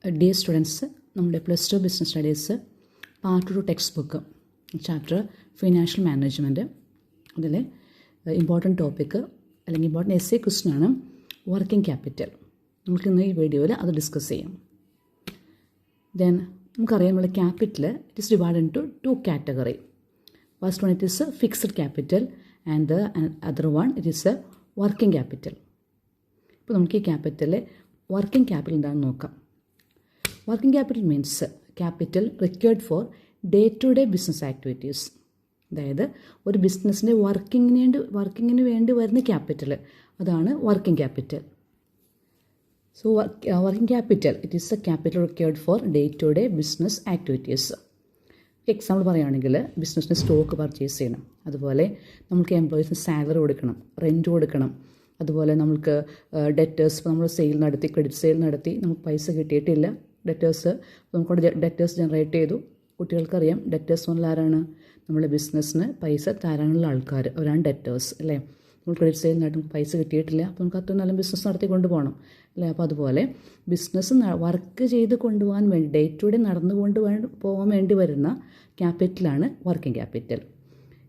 Dear students, നമ്മുടെ +2 business studies part 2 textbook chapter financial management അതിൽ important topic അല്ലെങ്കിൽ important essay ക്വസ്റ്റ്യനാണ് working capital. നമുക്കിന്ന് ഈ വീഡിയോയിൽ അത് ഡിസ്കസ് ചെയ്യാം. ദെൻ നമുക്കറിയാം നമ്മുടെ capital it is divide into 2 category. First one it is fixed capital and the other one it is a working capital. ഇപ്പോൾ നമുക്ക് ഈ ക്യാപിറ്റലിലെ വർക്കിംഗ് ക്യാപിറ്റൽ എന്താണെന്ന് നോക്കാം. Working capital means capital required for day to day business activities. അതായത് ഒരു ബിസിനസ്സിൻ്റെ വർക്കിങ്ങിന് വേണ്ടി വരുന്ന ക്യാപിറ്റൽ, അതാണ് working capital. So working capital it is a capital required for day to day business activities. Example പറയുകയാണെങ്കിൽ ബിസിനസ്സിന് സ്റ്റോക്ക് പർച്ചേസ് ചെയ്യണം, അതുപോലെ നമുക്ക് എംപ്ലോയീസിന് സാലറി കൊടുക്കണം, റെൻറ്റ് കൊടുക്കണം, അതുപോലെ നമുക്ക് ഡെറ്റേഴ്സ്, ഇപ്പോൾ നമ്മൾ സെയിൽ നടത്തി, ക്രെഡിറ്റ് സെയിൽ നടത്തി, നമുക്ക് പൈസ കിട്ടിയിട്ടില്ല, ഡെറ്റേഴ്സ് നമുക്കവിടെ ഡെറ്റേഴ്സ് ജനറേറ്റ് ചെയ്തു. കുട്ടികൾക്കറിയാം ഡെറ്റേഴ്സ് എന്നുള്ള ആരാണ്? നമ്മുടെ ബിസിനസ്സിന് പൈസ തരാനുള്ള ആൾക്കാർ, അവരാണ് ഡെറ്റേഴ്സ് അല്ലേ. നമ്മൾ ക്രെഡിറ്റ് സെയിൽ നടത്തി നമുക്ക് പൈസ കിട്ടിയിട്ടില്ല, അപ്പോൾ നമുക്ക് അത്രയും നല്ല ബിസിനസ് നടത്തി കൊണ്ടുപോകണം അല്ലേ. അപ്പോൾ അതുപോലെ ബിസിനസ് വർക്ക് ചെയ്ത് കൊണ്ടുപോകാൻ വേണ്ടി ഡേ ടു ഡേ പോകാൻ വേണ്ടി വരുന്ന ക്യാപിറ്റലാണ് working capital.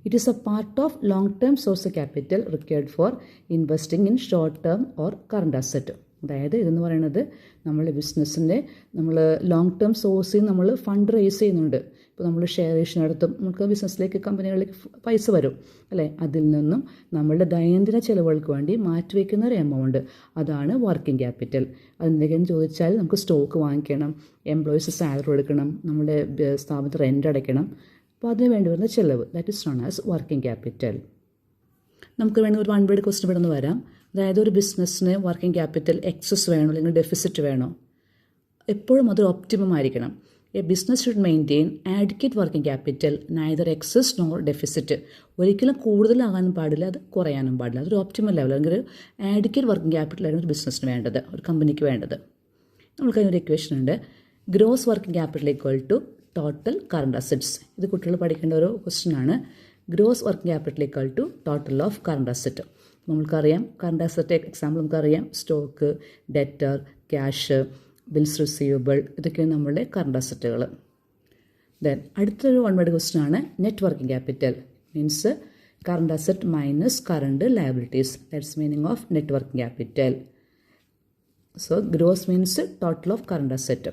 It is a part of long-term source of capital required for investing in short-term or current asset. അതായത് ഇതെന്ന് പറയുന്നത് നമ്മൾ ബിസിനസ്സിൻ്റെ ലോങ് ടേം സോഴ്സിൽ നമ്മൾ ഫണ്ട് റേസ് ചെയ്യുന്നുണ്ട്. ഇപ്പോൾ നമ്മൾ ഷെയർ ഇഷ്യൂ നടത്തും, നമുക്ക് ബിസിനസ്സിലേക്ക് കമ്പനികളിലേക്ക് പൈസ വരും അല്ലേ. അതിൽ നിന്നും നമ്മളുടെ ദൈനംദിന ചിലവുകൾക്ക് വേണ്ടി മാറ്റിവെക്കുന്ന ഒരു എമൗണ്ട്, അതാണ് വർക്കിംഗ് ക്യാപിറ്റൽ. അതെന്തെങ്കിലും ചോദിച്ചാൽ നമുക്ക് സ്റ്റോക്ക് വാങ്ങിക്കണം, എംപ്ലോയീസ് സാലറി കൊടുക്കണം, നമ്മുടെ സ്ഥാപനത്തിൽ റെൻ്റ് അടയ്ക്കണം, അപ്പോൾ അതിന് വേണ്ടി വരുന്ന ചിലവ്, that is known as working capital. നമുക്ക് വേണമെങ്കിൽ ഒരു 1 വേർഡ് ക്വസ്റ്റ്യൻ ഇവിടെ നിന്ന് വരാം. അതായത് ഒരു ബിസിനസ്സിന് വർക്കിംഗ് ക്യാപിറ്റൽ എക്സസ് വേണോ അല്ലെങ്കിൽ ഡെഫിസിറ്റ് വേണോ? എപ്പോഴും അതൊരു ഒപ്റ്റിമം ആയിരിക്കണം. A business should maintain adequate working capital, neither excess nor deficit. ഒരിക്കലും കൂടുതലാകാനും പാടില്ല, അത് കുറയാനും പാടില്ല. അതൊരു ഒപ്റ്റിമൽ ലെവൽ അല്ലെങ്കിൽ ഒരു ആഡിക്വേറ്റ് വർക്കിംഗ് ക്യാപിറ്റലാണ് ഒരു ബിസിനസ്സിന് വേണ്ടത്, ഒരു കമ്പനിക്ക് വേണ്ടത്. നമുക്കതിനൊരു ഇക്വേഷൻ ഉണ്ട്. Gross working capital equal to total current assets. ഇത് കുട്ടികൾ പഠിക്കേണ്ട ഒരു ക്വസ്റ്റ്യൻ ആണ്. Gross working capital equal to total of current asset. നമുക്കറിയാം കറണ്ട് അസറ്റ് എക്സാമ്പിൾ നമുക്കറിയാം stock, debtor, cash, bills receivable, ഇതൊക്കെയാണ് നമ്മളുടെ കറണ്ട് അസറ്റുകൾ. ദെൻ അടുത്തൊരു 1 വേർഡ് ക്വസ്റ്റ്യൻ ആണ് net working capital. Means current asset minus current liabilities, that's meaning of net working capital. So gross means total of current asset,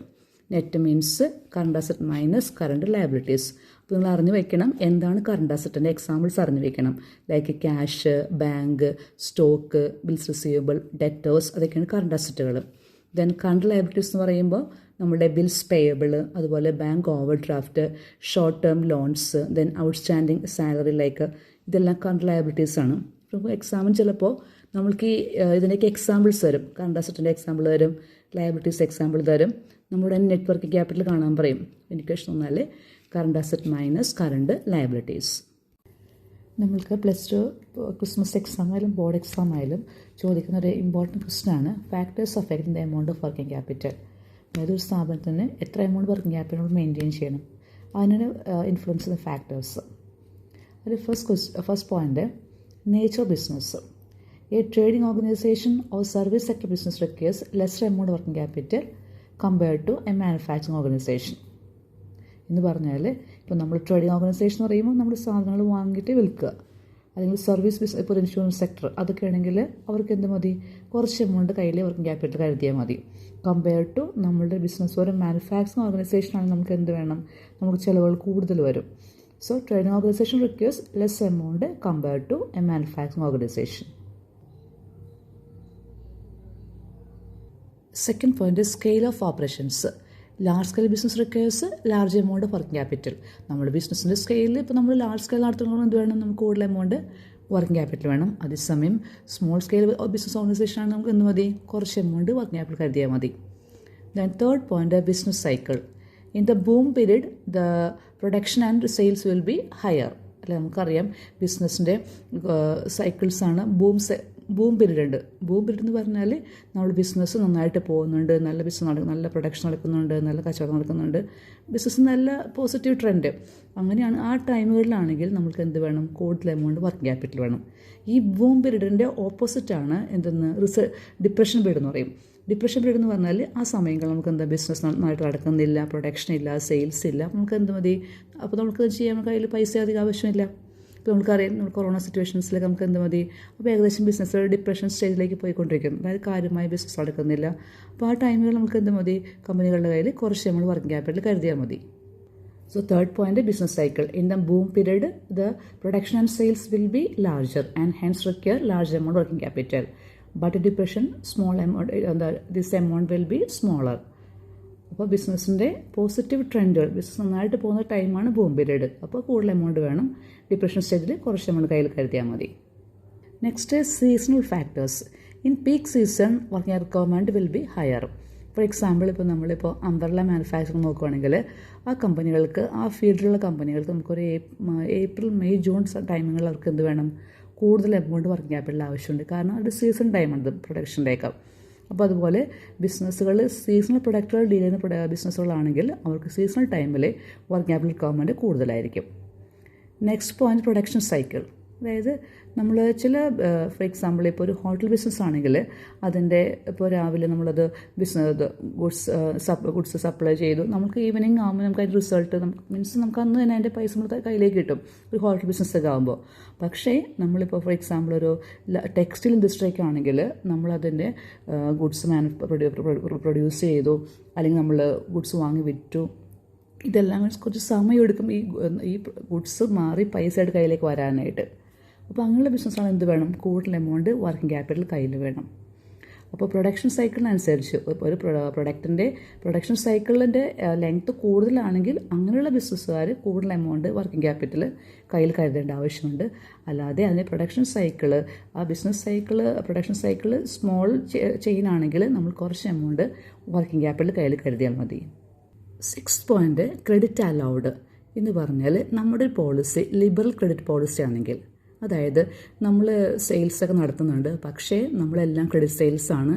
net means current asset minus current liabilities. അപ്പോൾ നിങ്ങൾ അറിഞ്ഞു വെക്കണം എന്താണ് current അസറ്റിൻ്റെ examples അറിഞ്ഞു വെക്കണം. Like cash, bank, stock, bills receivable, debtors, അതൊക്കെയാണ് current അസറ്റുകൾ. Then current liabilities എന്ന് പറയുമ്പോൾ നമ്മുടെ ബിൽസ് പേയബിൾ, അതുപോലെ bank over draft, short term loans, then outstanding salary, like ഇതെല്ലാം കറണ്ട് ലയബിലിറ്റീസ് ആണ്. അപ്പോൾ എക്സാമിന് ചിലപ്പോൾ നമ്മൾക്ക് ഇതിൻ്റെയൊക്കെ എക്സാമ്പിൾസ് തരും. കറണ്ട് അസറ്റിൻ്റെ എക്സാമ്പിൾ തരും, ലയബിലിറ്റീസ് എക്സാമ്പിൾ തരും. നമ്മുടെ നെറ്റ് വർക്കിംഗ് ക്യാപിറ്റൽ കാണാൻ പറയും. ഇൻഡിക്കേഷൻ വന്നാൽ current asset minus current liabilities. നമ്മൾക്ക് +2 ക്രിസ്മസ് എക്സാം ആയാലും ബോർഡ് എക്സാം ആയാലും ചോദിക്കുന്ന ഒരു ഇമ്പോർട്ടൻറ്റ് ക്വസ്റ്റ്യൻ ആണ് factors affecting the amount of working capital. അതായത് ഒരു സ്ഥാപനത്തിന് എത്ര എമൗണ്ട് വർക്കിംഗ് ക്യാപിറ്റൽ മെയിൻറ്റെയിൻ ചെയ്യണം, അതിനാണ് ഇൻഫ്ലുവൻസ് ചെയ്യുന്ന ഫാക്ടേഴ്സ്. അതിൽ first point nature business. A trading organisation or service sector business requires lesser amount working capital compared to a manufacturing organisation. എന്ന് പറഞ്ഞാൽ ഇപ്പോൾ നമ്മൾ ട്രേഡിംഗ് ഓർഗനൈസേഷൻ എന്ന് പറയുമ്പോൾ നമ്മൾ സാധനങ്ങൾ വാങ്ങിയിട്ട് വിൽക്കുക, അല്ലെങ്കിൽ സർവീസ് ബിസിനസ്, ഇപ്പോൾ ഇൻഷുറൻസ് സെക്ടർ, അതൊക്കെ ആണെങ്കിൽ അവർക്ക് എന്ത് മതി, കുറച്ച് എമൗണ്ട് കയ്യിൽ വർക്കിംഗ് ക്യാപിറ്റൽ കരുതിയാൽ മതി. കമ്പയർഡ് ടു നമ്മളുടെ ബിസിനസ് ഒരു മാനുഫാക്ചറിങ് ഓർഗനൈസേഷൻ ആണെങ്കിൽ നമുക്ക് എന്ത് വേണം, നമുക്ക് ചിലവുകൾ കൂടുതൽ വരും. So trading organisation requires less amount compared to a manufacturing organisation. Second point scale of operations. Large scale business requires large amount of working capital. നമ്മുടെ ബിസിനസ്സിൻ്റെ സ്കെയിലിൽ ഇപ്പോൾ നമ്മൾ ലാർജ് സ്കെയിൽ നടത്തുന്നത് എന്ത് വേണം, നമുക്ക് കൂടുതൽ എമൗണ്ട് വർക്കിംഗ് ക്യാപിറ്റൽ വേണം. അതേസമയം സ്മോൾ സ്കെയിൽ ബിസിനസ് ഓർഗനൈസേഷൻ ആണ് നമുക്ക് എന്ത് മതി, കുറച്ച് എമൗണ്ട് വർക്കിംഗ് ക്യാപിറ്റൽ കരുതിയാൽ മതി. Then third point business cycle. In the boom period the production and sales will be higher. അല്ലെ, നമുക്കറിയാം ബിസിനസ്സിൻ്റെ സൈക്കിൾസാണ് ബൂം പീരീഡ് ഉണ്ട്. ബൂം പീരീഡ് എന്ന് പറഞ്ഞാൽ നമ്മൾ ബിസിനസ് നന്നായിട്ട് പോകുന്നുണ്ട്, നല്ല ബിസിനസ് നല്ല പ്രൊഡക്ഷൻ നടക്കുന്നുണ്ട്, നല്ല കച്ചവടം നടക്കുന്നുണ്ട്, ബിസിനസ് നല്ല പോസിറ്റീവ് ട്രെൻഡ്. അങ്ങനെയാണ് ആ ടൈമുകളിലാണെങ്കിൽ നമുക്ക് എന്ത് വേണം, കൂടുതൽ എമൗണ്ട് വർക്കിംഗ് ക്യാപിറ്റൽ വേണം. ഈ ബൂം പീരീഡിൻ്റെ ഓപ്പോസിറ്റാണ് എന്തെന്ന് ഡിപ്രഷൻ പീരീഡ് എന്ന് പറയും. ഡിപ്രഷൻ പീരീഡ് എന്ന് പറഞ്ഞാൽ ആ സമയങ്ങൾ നമുക്ക് എന്താ ബിസിനസ് നന്നായിട്ട് നടക്കുന്നില്ല, പ്രൊഡക്ഷൻ ഇല്ല, സെയിൽസ് ഇല്ല, നമുക്ക് എന്ത് മതി, അപ്പോൾ നമുക്ക് ചെയ്യാൻ കയ്യിൽ പൈസ അധികം ആവശ്യമില്ല. ഇപ്പോൾ നമുക്കറിയാം, നമ്മൾ കൊറോണ സിറ്റുവേഷൻസിലൊക്കെ നമുക്ക് എന്ത് മതി, അപ്പോൾ ഏകദേശം ബിസിനസ് ഡിപ്രഷൻ സ്റ്റേജിലേക്ക് പോയിക്കൊണ്ടിരിക്കും, അതായത് കാര്യമായ ബിസിനസ് നടക്കുന്നില്ല. അപ്പോൾ ആ ടൈമുകൾ നമുക്ക് എന്ത് മതി, കമ്പനികളുടെ കയ്യിൽ കുറച്ച് നമ്മൾ വർക്കിംഗ് ക്യാപിറ്റൽ കരുതിയാൽ മതി. So third point, business cycle. In the boom period, the production and sales will be larger and hence require large amount of working capital. But depression, small amount, this amount will be smaller. അപ്പോൾ ബിസിനസ്സിൻ്റെ positive ട്രെൻഡുകൾ, business നന്നായിട്ട് പോകുന്ന ടൈമാണ് boom period. അപ്പോൾ കൂടുതൽ amount വേണം, depression സ്റ്റേജിൽ കുറച്ച് എമൗണ്ട് കയ്യിൽ കരുതിയാൽ മതി. Next, seasonal factors. In peak season working requirement will be higher. For example, ഇപ്പോൾ നമ്മളിപ്പോൾ അംബ്രല്ല മാനുഫാക്ചറിങ് നോക്കുകയാണെങ്കിൽ ആ കമ്പനികൾക്ക്, ആ ഫീൽഡിലുള്ള കമ്പനികൾക്ക് നമുക്കൊരു ഏപ്രിൽ മെയ് ജൂൺ ടൈമുകളിൽ അവർക്ക് എന്ത് വേണം, കൂടുതൽ എമൗണ്ട് വർക്കിംഗ് ക്യാപിറ്റൽ ആവശ്യമുണ്ട്. കാരണം അത് സീസൺ ടൈമാണ് പ്രൊഡക്ഷൻ്റെയൊക്കെ. അപ്പോൾ അതുപോലെ ബിസിനസ്സുകൾ സീസണൽ പ്രൊഡക്റ്റുകൾ ഡീൽ ചെയ്യുന്ന ബിസിനസ്സുകളാണെങ്കിൽ അവർക്ക് സീസണൽ ടൈമിൽ വർക്കിംഗ് ക്യാപിറ്റൽ റിക്വയർമെൻറ്റ് കൂടുതലായിരിക്കും. Next point, production cycle. അതായത് നമ്മൾ ചില, ഫോർ എക്സാമ്പിൾ ഇപ്പോൾ ഒരു ഹോട്ടൽ ബിസിനസ് ആണെങ്കിൽ അതിൻ്റെ ഇപ്പോൾ രാവിലെ നമ്മളത് ഗുഡ്സ് സപ്ലൈ ചെയ്തു, നമുക്ക് ഈവനിങ് ആകുമ്പോൾ നമുക്ക് അതിൻ്റെ റിസൾട്ട് നമുക്ക് അന്ന് തന്നെ അതിൻ്റെ പൈസ നമ്മൾ കയ്യിലേക്ക് കിട്ടും, ഒരു ഹോട്ടൽ ബിസിനസ്സൊക്കെ ആകുമ്പോൾ. പക്ഷേ നമ്മളിപ്പോൾ ഫോർ എക്സാമ്പിൾ ഒരു ടെക്സ്റ്റൈൽ ഇൻഡസ്ട്രിയൊക്കെ ആണെങ്കിൽ നമ്മളതിൻ്റെ ഗുഡ്സ് പ്രൊഡ്യൂസ് ചെയ്തു, അല്ലെങ്കിൽ നമ്മൾ ഗുഡ്സ് വാങ്ങി വിറ്റു, ഇതെല്ലാം കുറച്ച് സമയമെടുക്കും ഈ ഗുഡ്സ് മാറി പൈസയുടെ കയ്യിലേക്ക് വരാനായിട്ട്. അപ്പോൾ അങ്ങനെയുള്ള ബിസിനസ്സാണ് എന്ത് വേണം, കൂടുതൽ എമൗണ്ട് വർക്കിംഗ് ക്യാപിറ്റൽ കയ്യിൽ വേണം. അപ്പോൾ പ്രൊഡക്ഷൻ സൈക്കിളിനനുസരിച്ച് ഒരു പ്രൊഡക്റ്റിൻ്റെ പ്രൊഡക്ഷൻ സൈക്കിളിൻ്റെ ലെങ്ത്ത് കൂടുതലാണെങ്കിൽ അങ്ങനെയുള്ള ബിസിനസ്സുകാർ കൂടുതൽ എമൗണ്ട് വർക്കിംഗ് ക്യാപിറ്റൽ കയ്യിൽ കരുതേണ്ട ആവശ്യമുണ്ട്. അല്ലാതെ അതിൻ്റെ പ്രൊഡക്ഷൻ സൈക്കിള്, ആ business cycle, production cycle small chain ആണെങ്കിൽ നമ്മൾ കുറച്ച് എമൗണ്ട് വർക്കിംഗ് ക്യാപിറ്റൽ കയ്യിൽ കരുതിയാൽ മതി. സിക്സ്ത് പോയിന്റ്, ക്രെഡിറ്റ് അലൗഡ് എന്ന് പറഞ്ഞാൽ നമ്മുടെ പോളിസി ലിബറൽ ക്രെഡിറ്റ് പോളിസി ആണെങ്കിൽ, അതായത് നമ്മൾ സെയിൽസൊക്കെ നടത്തുന്നുണ്ട്, പക്ഷേ നമ്മളെല്ലാം ക്രെഡിറ്റ് സെയിൽസാണ്.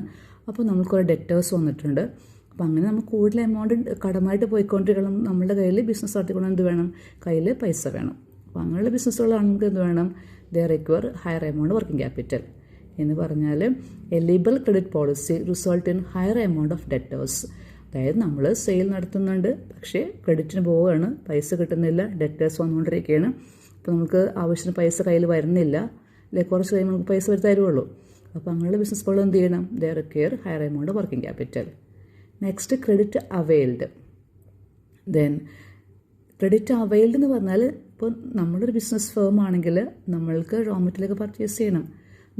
അപ്പോൾ നമുക്കൊരു ഡെറ്റേഴ്സ് വന്നിട്ടുണ്ട്. അപ്പോൾ അങ്ങനെ നമുക്ക് കൂടുതൽ എമൗണ്ട് കടമായിട്ട് പോയിക്കൊണ്ടിരിക്കണം, നമ്മുടെ കയ്യിൽ ബിസിനസ് നടത്തിക്കൊണ്ട് എന്ത് വേണം, കയ്യിൽ പൈസ വേണം. അപ്പോൾ അങ്ങനെയുള്ള ബിസിനസ്സുകളാണ് നമുക്ക് എന്ത് വേണം, they require higher amount working capital. എന്ന് പറഞ്ഞാൽ a liberal credit policy results in higher amount of debtors. അതായത് നമ്മൾ സെയിൽ നടത്തുന്നുണ്ട്, പക്ഷേ ക്രെഡിറ്റിന് പോവുകയാണ്, പൈസ കിട്ടുന്നില്ല, ഡെറ്റേഴ്സ് വന്നുകൊണ്ടിരിക്കുകയാണ്. അപ്പോൾ നമുക്ക് ആവശ്യത്തിന് പൈസ കയ്യിൽ വരുന്നില്ല, അല്ലെങ്കിൽ കുറച്ച് കഴിയുമ്പോൾ നമുക്ക് പൈസ തരുള്ളൂ. അപ്പോൾ അങ്ങനെയുള്ള ബിസിനസ്സുകൾ എന്ത് ചെയ്യണം, they require higher amount working capital. Next, credit availed. Then credit availed എന്ന് പറഞ്ഞാൽ, ഇപ്പോൾ നമ്മളൊരു ബിസിനസ് ഫേം ആണെങ്കിൽ നമ്മൾക്ക് റോ മെറ്റീരിയലൊക്കെ പർച്ചേസ് ചെയ്യണം.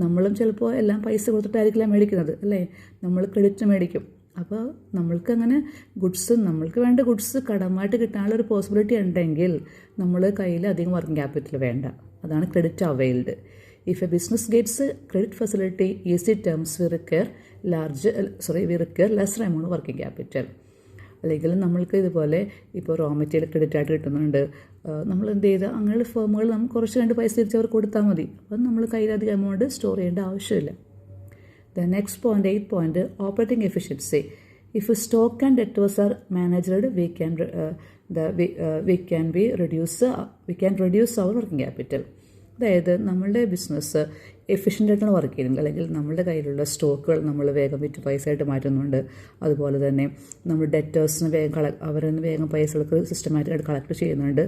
നമ്മളും ചിലപ്പോൾ എല്ലാം പൈസ കൊടുത്തിട്ടായിരിക്കില്ല മേടിക്കുന്നത്, അല്ലേ, നമ്മൾ ക്രെഡിറ്റ് മേടിക്കും. അപ്പോൾ നമ്മൾക്കങ്ങനെ നമ്മൾക്ക് വേണ്ട ഗുഡ്സ് കടമായിട്ട് കിട്ടാനുള്ള ഒരു പോസിബിലിറ്റി ഉണ്ടെങ്കിൽ നമ്മൾ കയ്യിൽ അധികം വർക്കിംഗ് ക്യാപിറ്റൽ വേണ്ട. അതാണ് credit availed. If a business gets credit facility easy terms we require lesser amount working capital. അല്ലെങ്കിൽ നമ്മൾക്ക് ഇതുപോലെ ഇപ്പോൾ റോ മെറ്റീരിയൽ ക്രെഡിറ്റ് ആയിട്ട് കിട്ടുന്നുണ്ട്, നമ്മൾ എന്ത് ചെയ്താൽ അങ്ങനെയുള്ള ഫേമുകൾ നമുക്ക് കുറച്ച് രണ്ട് പൈസ തിരിച്ചവർ കൊടുത്താൽ മതി. അപ്പം നമ്മൾ കയ്യിലധികം എമൗണ്ട് സ്റ്റോർ ചെയ്യേണ്ട ആവശ്യമില്ല. The next point, 8th point, operating efficiency. If stock and debtors are managed, we can reduce our working capital. അതായത് നമ്മളുടെ ബിസിനസ് എഫിഷ്യൻ്റ് ആയിട്ടാണ് വർക്ക് ചെയ്യുന്നത്, അല്ലെങ്കിൽ നമ്മളുടെ കയ്യിലുള്ള സ്റ്റോക്കുകൾ നമ്മൾ വേഗം വിറ്റ് പൈസ ആയിട്ട് മാറ്റുന്നുണ്ട്. അതുപോലെ തന്നെ നമ്മൾ ഡെറ്റേഴ്സിന് വേഗം വേഗം പൈസകൾക്ക് സിസ്റ്റമാറ്റിക്കായിട്ട് കളക്ട് ചെയ്യുന്നുണ്ട്.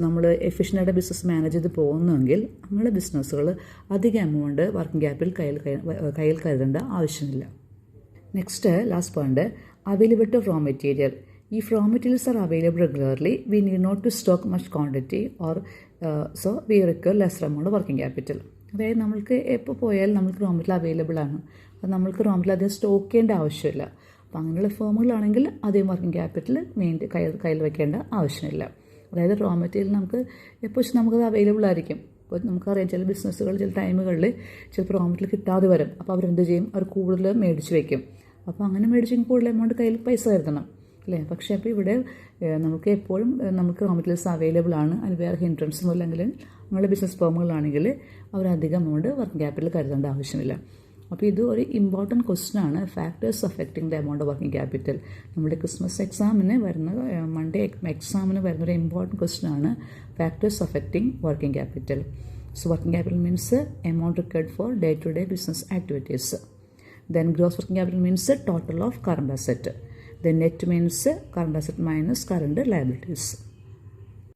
നമ്മൾ എഫിഷ്യൻ്റായിട്ട് ബിസിനസ് മാനേജ് ചെയ്ത് പോകുന്നെങ്കിൽ അങ്ങനെയുള്ള ബിസിനസ്സുകൾ അധികം എമൗണ്ട് വർക്കിംഗ് ക്യാപിറ്റൽ കയ്യിൽ കരുതേണ്ട ആവശ്യമില്ല. Next, last point, availability of raw material. If raw materials are available regularly, we need not to stock much quantity so we require lesser amount of working capital. അതായത് നമ്മൾക്ക് എപ്പോൾ പോയാലും നമുക്ക് raw material available ആണ്, അപ്പോൾ നമ്മൾക്ക് raw material അധികം stock ചെയ്യേണ്ട ആവശ്യമില്ല. അപ്പോൾ അങ്ങനെയുള്ള ഫേമുകളാണെങ്കിൽ അധികം വർക്കിംഗ് ക്യാപിറ്റൽ കയ്യിൽ വയ്ക്കേണ്ട ആവശ്യമില്ല. അതായത് റോ മെറ്റീരിയൽ നമുക്ക് എപ്പോൾ നമുക്കത് അവൈലബിൾ ആയിരിക്കും. അപ്പോൾ നമുക്കറിയാം ചില ബിസിനസ്സുകൾ ചില ടൈമുകളിൽ ചിലപ്പോൾ റോ മെറ്റീരിയൽ കിട്ടാതെ വരും. അപ്പോൾ അവരെന്ത് ചെയ്യും, അവർ കൂടുതൽ മേടിച്ച് വയ്ക്കും. അപ്പോൾ അങ്ങനെ മേടിച്ചെങ്കിൽ കൂടുതൽ എമൗണ്ട് കയ്യിൽ പൈസ കരുതണം. അല്ലേ? പക്ഷേ അപ്പോൾ ഇവിടെ നമുക്ക് എപ്പോഴും നമുക്ക് റോ മെറ്റീരിയൽസ് അവൈലബിൾ ആണ്, അതിന് വേറെ ഹിൻഡ്രൻസ് ഒന്നും ഇല്ലെങ്കിൽ നമ്മുടെ ബിസിനസ് ഫേമുകളാണെങ്കിൽ അവരധികം എമൗണ്ട് വർക്കിംഗ് ക്യാപിറ്റൽ കരുതേണ്ട ആവശ്യമില്ല. അപ്പോൾ ഇത് ഒരു ഇമ്പോർട്ടൻറ്റ് ക്വസ്റ്റ്യൻ ആണ്, factors affecting the amount of working capital. നമ്മുടെ ക്രിസ്മസ് എക്സാമിന് വരുന്ന മൺഡേ എക്സാമിന് വരുന്നൊരു ഇമ്പോർട്ടൻറ്റ് ക്വസ്റ്റ്യൻ ആണ് factors affecting working capital. So working capital means amount required for day-to-day business activities. Then gross working capital means total of current asset. Then net means current asset minus current liabilities.